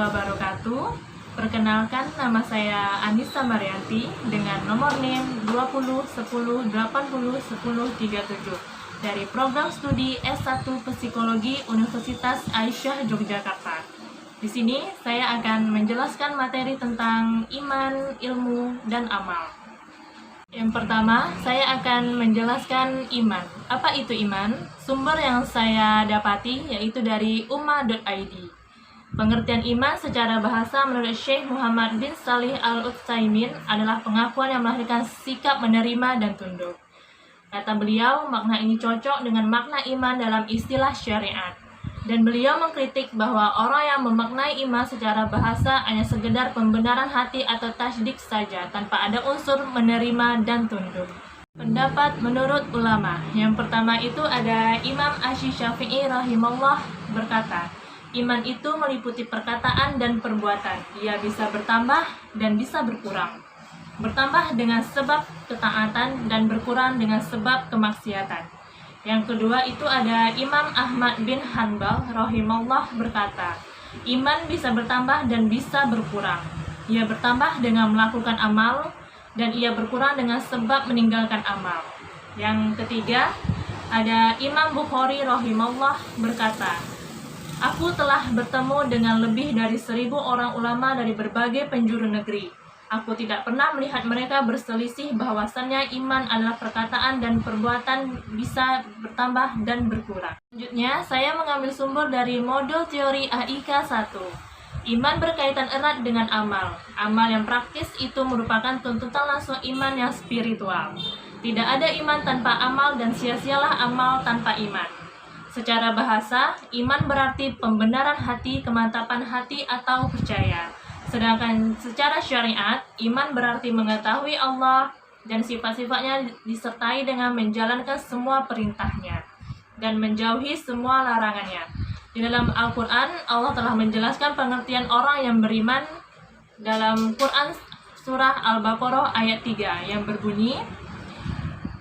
wabarakatuh. Perkenalkan, nama saya Anissa Marianti dengan nomor NIM 20 10 80 10 37 dari program studi S1 Psikologi Universitas Aisyah Yogyakarta. Di sini saya akan menjelaskan materi tentang iman, ilmu, dan amal. Yang pertama, saya akan menjelaskan iman. Apa itu iman? Sumber yang saya dapati yaitu dari ummah.id. Pengertian iman secara bahasa menurut Syekh Muhammad bin Shalih Al-Utsaimin adalah pengakuan yang melahirkan sikap menerima dan tunduk. Kata beliau, makna ini cocok dengan makna iman dalam istilah syariat. Dan beliau mengkritik bahwa orang yang memaknai iman secara bahasa hanya sekedar pembenaran hati atau tasdik saja tanpa ada unsur menerima dan tunduk. Pendapat menurut ulama. Yang pertama itu ada Imam Asy-Syafi'i rahimahullah berkata, iman itu meliputi perkataan dan perbuatan. Ia bisa bertambah dan bisa berkurang. Bertambah dengan sebab ketaatan dan berkurang dengan sebab kemaksiatan. Yang kedua itu ada Imam Ahmad bin Hanbal rahimahullah berkata, iman bisa bertambah dan bisa berkurang. Ia bertambah dengan melakukan amal dan ia berkurang dengan sebab meninggalkan amal. Yang ketiga ada Imam Bukhari rahimahullah berkata, aku telah bertemu dengan lebih dari 1000 orang ulama dari berbagai penjuru negeri. Aku tidak pernah melihat mereka berselisih bahwasannya iman adalah perkataan dan perbuatan bisa bertambah dan berkurang. Selanjutnya, saya mengambil sumber dari modul teori AIK 1. Iman berkaitan erat dengan amal. Amal yang praktis itu merupakan tuntutan langsung iman yang spiritual. Tidak ada iman tanpa amal dan sia-sialah amal tanpa iman. Secara bahasa, iman berarti pembenaran hati, kemantapan hati atau percaya. Sedangkan secara syariat, iman berarti mengetahui Allah dan sifat-sifatnya disertai dengan menjalankan semua perintahnya dan menjauhi semua larangannya. Di dalam Al-Quran, Allah telah menjelaskan pengertian orang yang beriman dalam Quran surah Al-Baqarah ayat 3 yang berbunyi,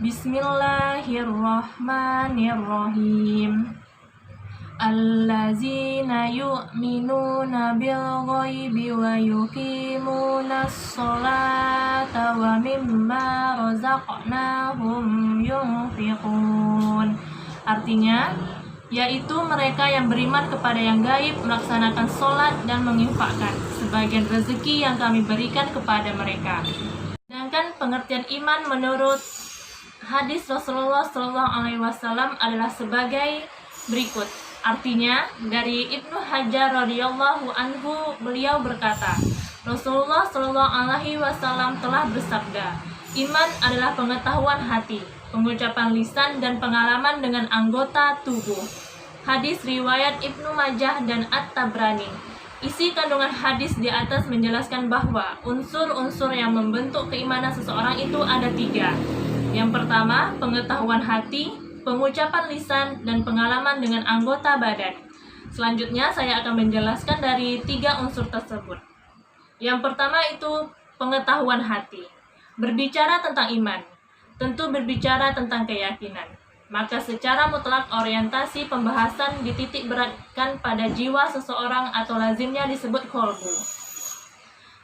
Bismillahirrahmanirrahim. Allazina yu'minuna bil ghaibi wa yuqimunas sholata wa mimma razaqnahum yunfiqun. Artinya, yaitu mereka yang beriman kepada yang gaib, melaksanakan sholat dan menginfakkan sebagian rezeki yang kami berikan kepada mereka. Sedangkan pengertian iman menurut hadis Rasulullah SAW adalah sebagai berikut. Artinya, dari Ibnu Hajar radhiyallahu anhu beliau berkata, Rasulullah SAW telah bersabda, iman adalah pengetahuan hati, pengucapan lisan dan pengalaman dengan anggota tubuh. Hadis riwayat Ibnu Majah dan At-Tabrani. Isi kandungan hadis di atas menjelaskan bahwa unsur-unsur yang membentuk keimanan seseorang itu ada 3. Yang pertama, pengetahuan hati, pengucapan lisan, dan pengalaman dengan anggota badan. Selanjutnya saya akan menjelaskan dari 3 unsur tersebut. Yang pertama itu pengetahuan hati. Berbicara tentang iman, tentu berbicara tentang keyakinan. Maka secara mutlak orientasi pembahasan dititik beratkan pada jiwa seseorang atau lazimnya disebut qalbu.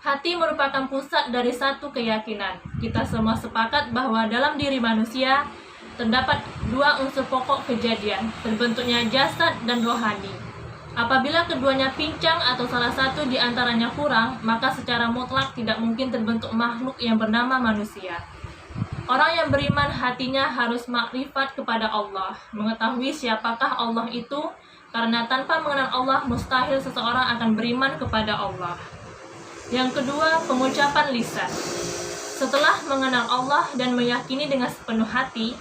Hati merupakan pusat dari satu keyakinan. Kita semua sepakat bahwa dalam diri manusia terdapat 2 unsur pokok kejadian, terbentuknya jasad dan rohani. Apabila keduanya pincang atau salah satu di antaranya kurang, maka secara mutlak tidak mungkin terbentuk makhluk yang bernama manusia. Orang yang beriman hatinya harus makrifat kepada Allah, mengetahui siapakah Allah itu, karena tanpa mengenal Allah mustahil seseorang akan beriman kepada Allah. Yang kedua, pengucapan lisan. Setelah mengenal Allah dan meyakini dengan sepenuh hati,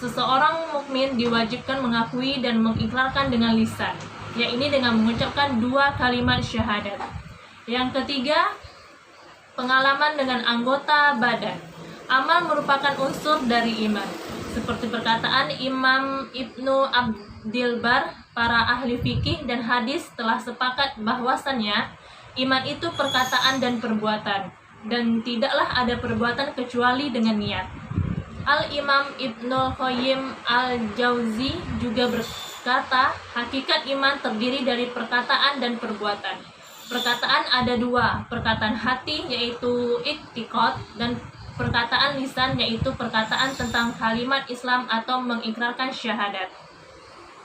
seseorang mukmin diwajibkan mengakui dan mengikrarkan dengan lisan, yaitu dengan mengucapkan 2 kalimat syahadat. Yang ketiga, pengalaman dengan anggota badan. Amal merupakan unsur dari iman. Seperti perkataan Imam Ibnu Abdil Bar, para ahli fikih dan hadis telah sepakat bahwasannya iman itu perkataan dan perbuatan, dan tidaklah ada perbuatan kecuali dengan niat. Al-Imam Ibnul Qayyim Al-Jauzi juga berkata, hakikat iman terdiri dari perkataan dan perbuatan. Perkataan ada dua, perkataan hati yaitu i'tiqad dan perkataan lisan yaitu perkataan tentang kalimat Islam atau mengikrarkan syahadat.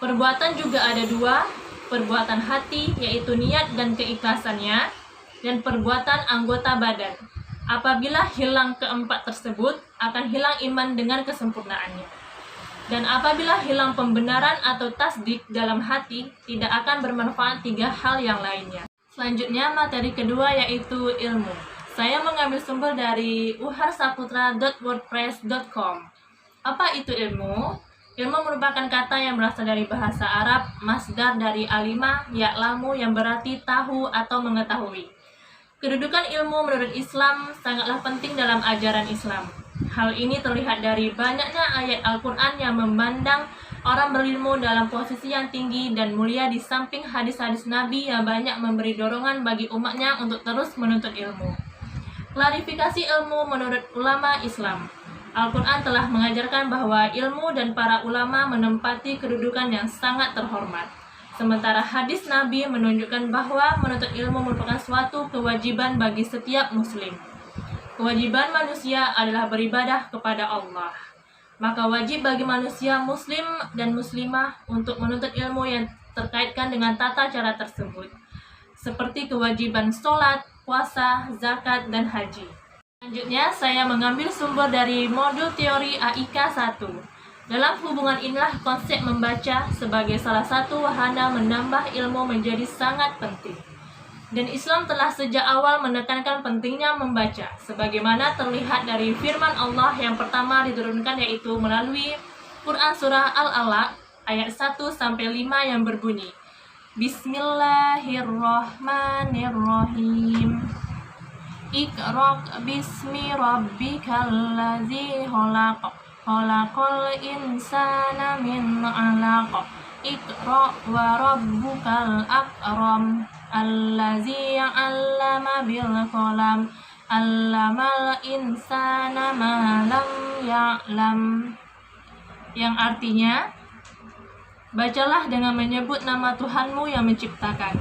Perbuatan juga ada dua, perbuatan hati yaitu niat dan keikhlasannya, dan perbuatan anggota badan. Apabila hilang keempat tersebut, akan hilang iman dengan kesempurnaannya. Dan apabila hilang pembenaran atau tasdik dalam hati, tidak akan bermanfaat tiga hal yang lainnya. Selanjutnya, materi kedua yaitu ilmu. Saya mengambil sumber dari uharsaputra.wordpress.com. Apa itu ilmu? Ilmu merupakan kata yang berasal dari bahasa Arab, masdar dari alima, ya'lamu yang berarti tahu atau mengetahui. Kedudukan ilmu menurut Islam sangatlah penting dalam ajaran Islam. Hal ini terlihat dari banyaknya ayat Al-Quran yang memandang orang berilmu dalam posisi yang tinggi dan mulia di samping hadis-hadis Nabi yang banyak memberi dorongan bagi umatnya untuk terus menuntut ilmu. Klarifikasi ilmu menurut ulama Islam. Al-Quran telah mengajarkan bahwa ilmu dan para ulama menempati kedudukan yang sangat terhormat. Sementara hadis Nabi menunjukkan bahwa menuntut ilmu merupakan suatu kewajiban bagi setiap muslim. Kewajiban manusia adalah beribadah kepada Allah. Maka wajib bagi manusia muslim dan muslimah untuk menuntut ilmu yang terkaitkan dengan tata cara tersebut, seperti kewajiban sholat, puasa, zakat, dan haji. Selanjutnya, saya mengambil sumber dari modul teori AIK 1. Dalam hubungan inilah konsep membaca sebagai salah satu wahana menambah ilmu menjadi sangat penting. Dan Islam telah sejak awal menekankan pentingnya membaca, sebagaimana terlihat dari firman Allah yang pertama diturunkan yaitu melalui Quran Surah Al-Alaq ayat 1-5 yang berbunyi, Bismillahirrahmanirrahim. Iqra' bismi rabbikal ladzi khalaq. Khalaqal insana min 'alaq. Iqra' wa rabbukal akram. Allazi 'allama bil qalam. 'Allamal insana ma lam ya'lam. Yang artinya, bacalah dengan menyebut nama Tuhanmu yang menciptakan.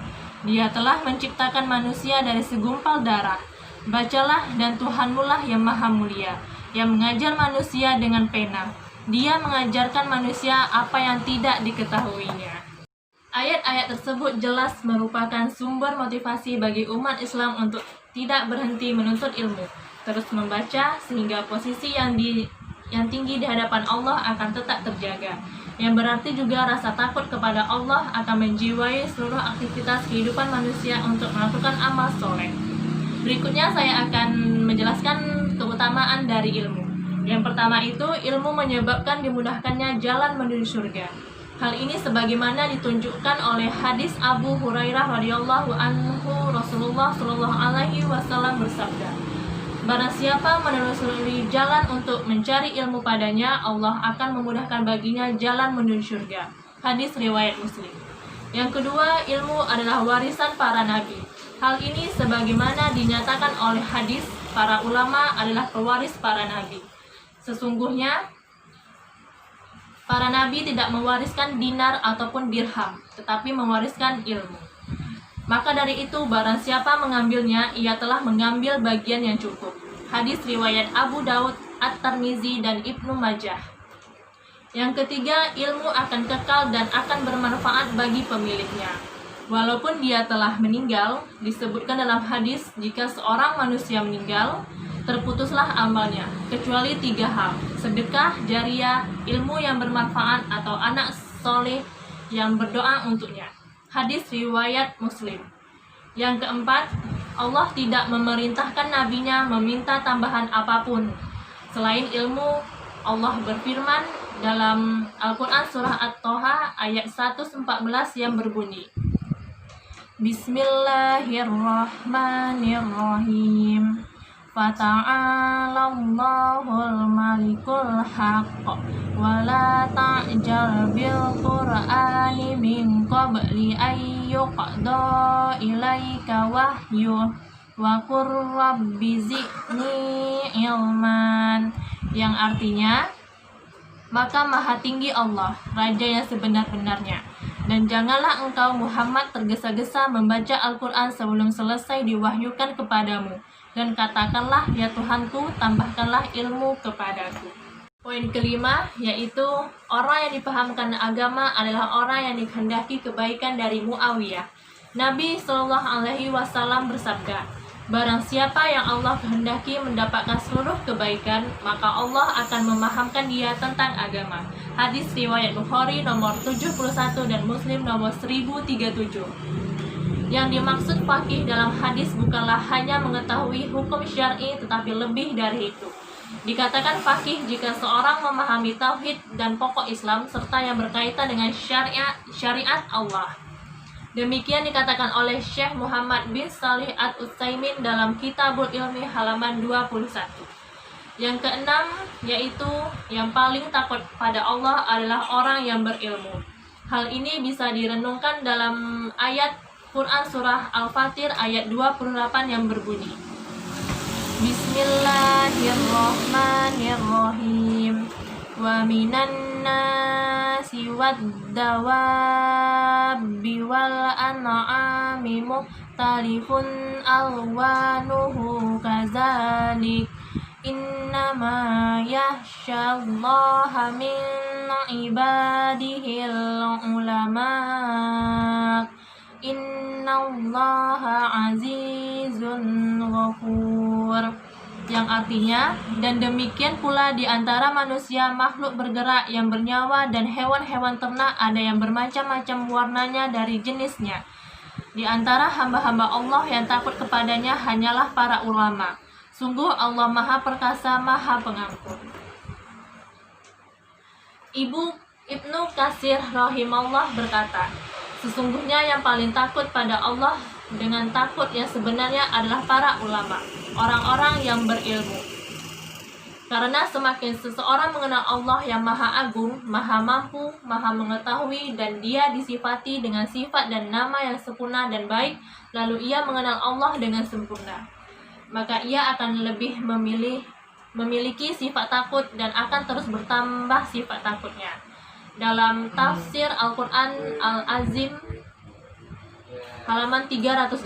Dia telah menciptakan manusia dari segumpal darah. Bacalah, dan Tuhanmu lah yang maha mulia, yang mengajar manusia dengan pena. Dia mengajarkan manusia apa yang tidak diketahuinya. Ayat-ayat tersebut jelas merupakan sumber motivasi bagi umat Islam untuk tidak berhenti menuntut ilmu, terus membaca sehingga posisi yang tinggi di hadapan Allah akan tetap terjaga. Yang berarti juga rasa takut kepada Allah akan menjiwai seluruh aktivitas kehidupan manusia untuk melakukan amal soleh. Berikutnya saya akan menjelaskan keutamaan dari ilmu. Yang pertama itu, ilmu menyebabkan dimudahkannya jalan menuju surga. Hal ini sebagaimana ditunjukkan oleh hadis Abu Hurairah radhiyallahu anhu, Rasulullah shallallahu alaihi wasallam bersabda, barang siapa menelusuri jalan untuk mencari ilmu padanya, Allah akan memudahkan baginya jalan menuju surga. Hadis riwayat Muslim. Yang kedua, ilmu adalah warisan para nabi. Hal ini sebagaimana dinyatakan oleh hadis, para ulama adalah pewaris para nabi. Sesungguhnya, para nabi tidak mewariskan dinar ataupun dirham, tetapi mewariskan ilmu. Maka dari itu, barang siapa mengambilnya, ia telah mengambil bagian yang cukup. Hadis riwayat Abu Daud, At-Tirmizi, dan Ibnu Majah. Yang ketiga, ilmu akan kekal dan akan bermanfaat bagi pemiliknya. Walaupun dia telah meninggal, disebutkan dalam hadis, jika seorang manusia meninggal, terputuslah amalnya, kecuali 3 hal, sedekah jariah, ilmu yang bermanfaat, atau anak soleh yang berdoa untuknya. Hadis riwayat Muslim. Yang keempat, Allah tidak memerintahkan nabinya meminta tambahan apapun. Selain ilmu, Allah berfirman dalam Al-Quran Surah At-Toha ayat 1-14 yang berbunyi, Bismillahirrahmanirrahim. Fata'alallahul malikul haqq wa la ta'jal bil qur'ani min qabli ayyuqda ilaika wahyu wa qur rabbi zidni ilman. Yang artinya, maka maha tinggi Allah, Raja yang sebenar-benarnya, Dan janganlah engkau Muhammad tergesa-gesa membaca Al-Quran sebelum selesai diwahyukan kepadamu. Dan katakanlah, ya Tuhanku, tambahkanlah ilmu kepadaku. Poin kelima, yaitu orang yang dipahamkan agama adalah orang yang dikehendaki kebaikan dari Muawiyah. Nabi SAW bersabda, barang siapa yang Allah kehendaki mendapatkan seluruh kebaikan, maka Allah akan memahamkan dia tentang agama. Hadis riwayat Bukhari nomor 71 dan Muslim nomor 1037. Yang dimaksud faqih dalam hadis bukanlah hanya mengetahui hukum syar'i, tetapi lebih dari itu. Dikatakan faqih jika seorang memahami tauhid dan pokok Islam serta yang berkaitan dengan syariat Allah. Demikian dikatakan oleh Syekh Muhammad bin Shalih Al-Utsaimin dalam Kitabul Ilmi halaman 21. Yang keenam, yaitu yang paling takut pada Allah adalah orang yang berilmu. Hal ini bisa direnungkan dalam ayat Quran surah Al-Fatir ayat 28 yang berbunyi, Bismillahirrahmanirrahim. Wa minan nasi wad-dawabbi wal an'ami mukhtalifun alwanuhu kadzalik. Innama yakhsyallaha min ibadihil ulama. Innallaha azizun ghafur. Yang artinya, dan demikian pula di antara manusia makhluk bergerak yang bernyawa dan hewan-hewan ternak ada yang bermacam-macam warnanya dari jenisnya. Di antara hamba-hamba Allah yang takut kepadanya hanyalah para ulama. Sungguh Allah Maha Perkasa, Maha Pengampun. Ibnu Katsir rahimahullah berkata, sesungguhnya yang paling takut pada Allah dengan takut yang sebenarnya adalah para ulama, orang-orang yang berilmu. Karena semakin seseorang mengenal Allah yang Maha Agung, Maha Mampu, Maha Mengetahui, dan dia disifati dengan sifat dan nama yang sempurna dan baik, lalu ia mengenal Allah dengan sempurna, maka ia akan lebih memiliki sifat takut dan akan terus bertambah sifat takutnya. Dalam tafsir Al-Quran Al-Azim halaman 308,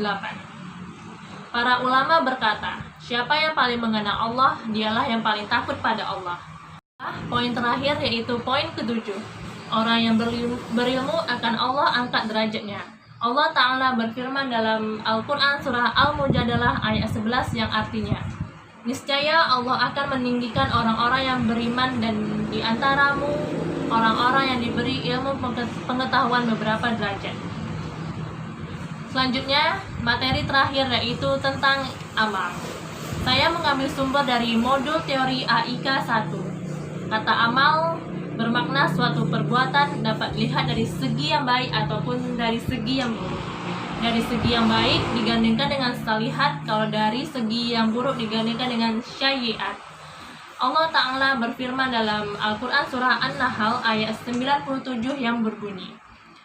para ulama berkata, siapa yang paling mengenal Allah, dialah yang paling takut pada Allah. Poin terakhir yaitu poin ketujuh, orang yang berilmu akan Allah angkat derajatnya. Allah Ta'ala berfirman dalam Al-Quran surah Al-Mujadalah ayat 11 yang artinya, niscaya Allah akan meninggikan orang-orang yang beriman dan di antaramu orang-orang yang diberi ilmu pengetahuan beberapa derajat. Selanjutnya, materi terakhir yaitu tentang amal. Saya mengambil sumber dari modul teori AIK 1. Kata amal bermakna suatu perbuatan dapat dilihat dari segi yang baik ataupun dari segi yang buruk. Dari segi yang baik digandingkan dengan salihat, kalau dari segi yang buruk digandingkan dengan syai'at. Allah Ta'ala berfirman dalam Al-Quran surah An-Nahl ayat 97 yang berbunyi,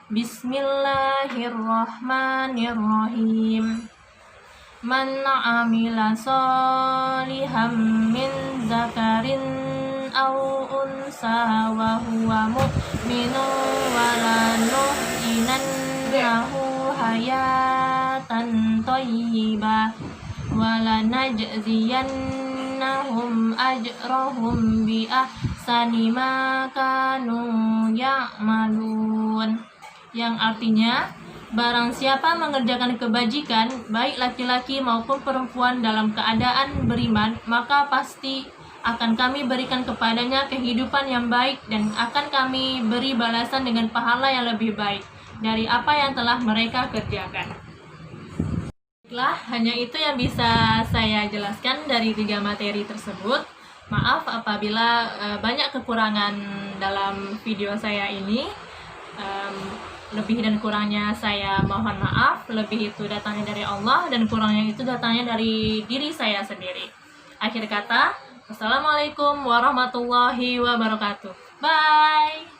Bismillahirrahmanirrahim. Man amila sholihan min zakarin aw unsa wa huwa mu'minun walanuhyinannahu hayatan thayyibah walanajziyannahum ajrahum bi ahsani ma kanu ya'malun. Yang artinya, barang siapa mengerjakan kebajikan, baik laki-laki maupun perempuan dalam keadaan beriman, maka pasti akan kami berikan kepadanya kehidupan yang baik dan akan kami beri balasan dengan pahala yang lebih baik dari apa yang telah mereka kerjakan. Baiklah, hanya itu yang bisa saya jelaskan dari 3 materi tersebut. Maaf apabila banyak kekurangan dalam video saya ini. Lebih dan kurangnya saya mohon maaf. Lebih itu datangnya dari Allah dan kurangnya itu datangnya dari diri saya sendiri. Akhir kata, wassalamualaikum warahmatullahi wabarakatuh. Bye.